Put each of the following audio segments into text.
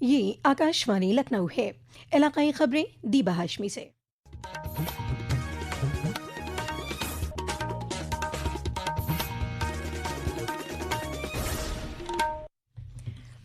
ये आकाशवाणी लखनऊ है। इलाकाई खबरें दीबा हाशमी से।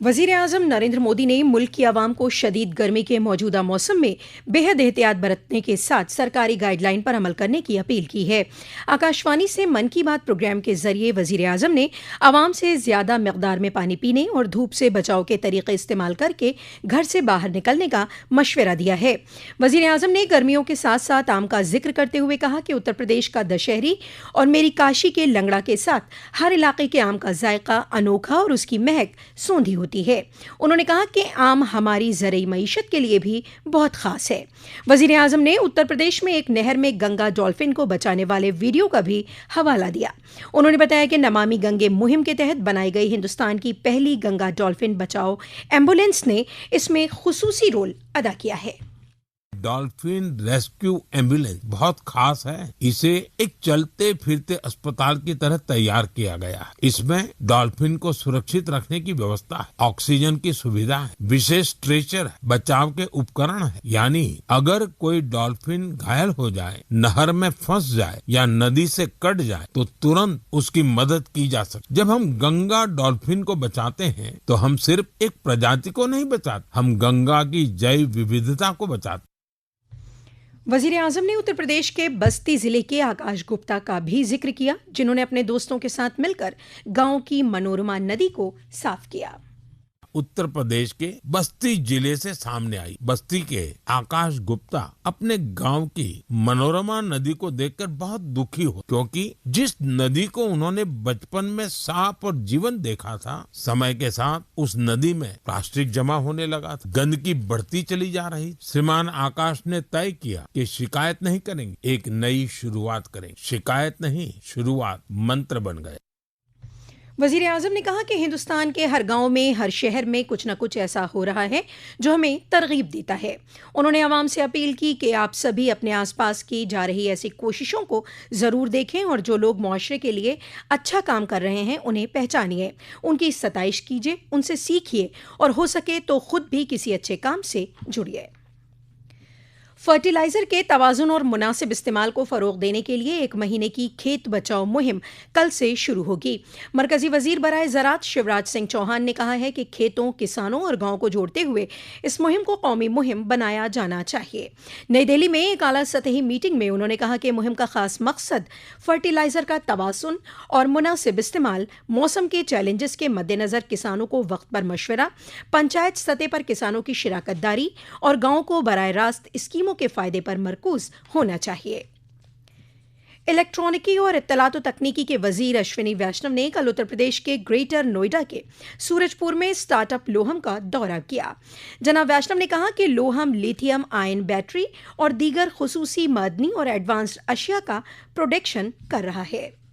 वज़ीर आज़म नरेंद्र मोदी ने मुल्क की आवाम को शदीद गर्मी के मौजूदा मौसम में बेहद एहतियात बरतने के साथ सरकारी गाइडलाइन पर अमल करने की अपील की है। आकाशवाणी से मन की बात प्रोग्राम के जरिए वज़ीर आज़म ने आवाम से ज़्यादा मकदार में पानी पीने और धूप से बचाव के तरीके इस्तेमाल करके घर से बाहर निकलने का मशवरा दिया है। वज़ीर आज़म ने गर्मियों के साथ साथ आम का जिक्र करते हुए कहा कि उत्तर प्रदेश का दशहरी और मेरी काशी के लंगड़ा के साथ हर इलाके के आम का जायका अनोखा और उसकी महक सोंधी होती है। उन्होंने कहा कि आम हमारी ज़रूरी मईशत के लिए भी बहुत खास है। वज़ीर आज़म ने उत्तर प्रदेश में एक नहर में गंगा डॉल्फिन को बचाने वाले वीडियो का भी हवाला दिया। उन्होंने बताया कि नमामि गंगे मुहिम के तहत बनाई गई हिंदुस्तान की पहली गंगा डॉल्फिन बचाओ एम्बुलेंस ने इसमें खुसूसी रोल अदा किया है। डॉल्फिन रेस्क्यू एम्बुलेंस बहुत खास है। इसे एक चलते फिरते अस्पताल की तरह तैयार किया गया है। इसमें डॉल्फिन को सुरक्षित रखने की व्यवस्था है, ऑक्सीजन की सुविधा है, विशेष स्ट्रेचर है, बचाव के उपकरण है। यानी अगर कोई डॉल्फिन घायल हो जाए, नहर में फंस जाए या नदी से कट जाए तो तुरंत उसकी मदद की जा सकती। जब हम गंगा डॉल्फिन को बचाते हैं तो हम सिर्फ एक प्रजाति को नहीं बचाते, हम गंगा की जैव विविधता को बचाते। वज़ीर आज़म ने उत्तर प्रदेश के बस्ती जिले के आकाश गुप्ता का भी जिक्र किया, जिन्होंने अपने दोस्तों के साथ मिलकर गांव की मनोरमा नदी को साफ किया। उत्तर प्रदेश के बस्ती जिले से सामने आई बस्ती के आकाश गुप्ता अपने गांव की मनोरमा नदी को देखकर बहुत दुखी हो, क्योंकि जिस नदी को उन्होंने बचपन में साफ और जीवन देखा था, समय के साथ उस नदी में प्लास्टिक जमा होने लगा था, गंदगी बढ़ती चली जा रही। श्रीमान आकाश ने तय किया कि शिकायत नहीं करेंगे, एक नई शुरुआत करेंगे। शिकायत नहीं, शुरुआत मंत्र बन गए। वज़ीर आज़म ने कहा कि हिंदुस्तान के हर गांव में, हर शहर में कुछ न कुछ ऐसा हो रहा है जो हमें तरगीब देता है। उन्होंने आवाम से अपील की कि आप सभी अपने आसपास की जा रही ऐसी कोशिशों को ज़रूर देखें और जो लोग मुआशरे के लिए अच्छा काम कर रहे हैं उन्हें पहचानिए, उनकी सताइश कीजिए, उनसे सीखिए और हो सके तो खुद भी किसी अच्छे काम से जुड़िए। फर्टिलाइजर के तवाज़ुन और मुनासिब इस्तेमाल को फ़रोग़ देने के लिए 1 महीने की खेत बचाओ मुहिम कल से शुरू होगी। मरकज़ी वज़ीर बराए ज़राअत शिवराज सिंह चौहान ने कहा है कि खेतों, किसानों और गाँव को जोड़ते हुए इस मुहिम को कौमी मुहिम बनाया जाना चाहिए। नई दिल्ली में एक आला सतही मीटिंग में उन्होंने कहा कि मुहिम का ख़ास मकसद फर्टिलाइज़र का तवाज़ुन और मुनासिब इस्तेमाल, मौसम के चैलेंजेस के मद्देनज़र किसानों को वक्त पर मशवरा, पंचायत सतह पर किसानों की शिराकत दारी और गाँव को बराह रास्त स्कीमों के फायदे पर मरकूज होना चाहिए। इलेक्ट्रॉनिकी और इत्तलात तकनीकी के वजीर अश्विनी वैष्णव ने कल उत्तर प्रदेश के ग्रेटर नोएडा के सूरजपुर में स्टार्टअप लोहम का दौरा किया। जनाब वैष्णव ने कहा कि लोहम लिथियम आयन बैटरी और दीगर खुसूसी मदनी और एडवांस्ड अशिया का प्रोडक्शन कर रहा है।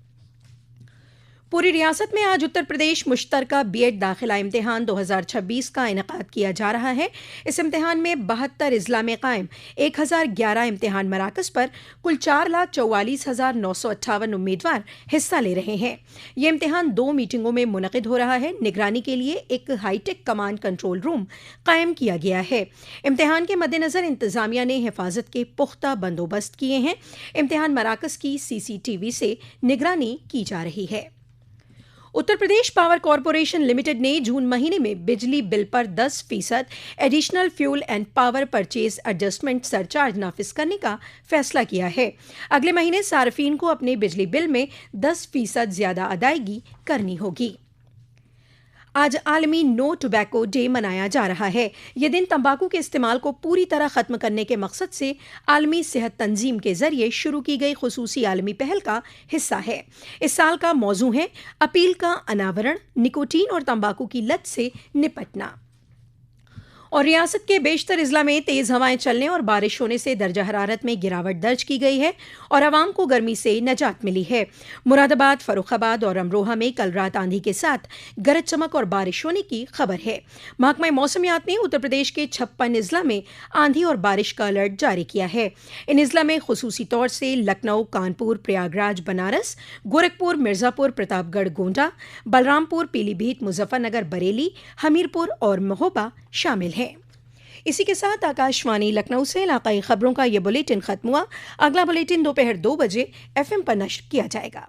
पूरी रियासत में आज उत्तर प्रदेश मुश्तरका बीएड दाखिला इम्तिहान 2026 का इनेकाद किया जा रहा है। इस इम्तिहान में 72 अजला में कायम 1011 इम्तिहान मराकज़ पर कुल 4,44,958 उम्मीदवार हिस्सा ले रहे हैं। ये इम्तिहान 2 मीटिंगों में मुनक़िद हो रहा है। निगरानी के लिए एक हाईटेक कमांड कंट्रोल रूम कायम किया गया है। इम्तिहान के मद्देनज़र इंतज़ामिया ने हिफाजत के पुख्ता बंदोबस्त किए हैं। इम्तिहान मराकज़ की CCTV से निगरानी की जा रही है। Uttar Pradesh power corporation limited ने जून महीने में बिजली बिल पर 10% additional fuel and power purchase adjustment surcharge नाफिज करने का फैसला किया है। अगले महीने सार्फिन को अपने बिजली बिल में 10% ज्यादा अदायगी करनी होगी। आज आलमी नो टोबैको डे मनाया जा रहा है। यह दिन तंबाकू के इस्तेमाल को पूरी तरह ख़त्म करने के मकसद से आलमी सेहत तंजीम के ज़रिए शुरू की गई खुसूसी आलमी पहल का हिस्सा है। इस साल का मौजू है अपील का अनावरण, निकोटीन और तंबाकू की लत से निपटना। और रियासत के बेशतर इजला में तेज़ हवाएं चलने और बारिश होने से दर्जा हरारत में गिरावट दर्ज की गई है और आवाम को गर्मी से निजात मिली है। मुरादाबाद, फर्रुखाबाद और अमरोहा में कल रात आंधी के साथ गरज चमक और बारिश होने की खबर है। महकमा मौसमियात ने उत्तर प्रदेश के 56 इजला में आंधी और बारिश का अलर्ट जारी किया है। इन इजला में खुसूसी तौर से लखनऊ, कानपुर, प्रयागराज, बनारस, गोरखपुर, मिर्जापुर, प्रतापगढ़, गोंडा, बलरामपुर, पीलीभीत, मुजफ्फरनगर, बरेली, हमीरपुर और महोबा शामिल हैं। इसी के साथ आकाशवाणी लखनऊ से इलाकाई खबरों का ये बुलेटिन खत्म हुआ। अगला बुलेटिन दोपहर 2 बजे FM पर नश्र किया जाएगा।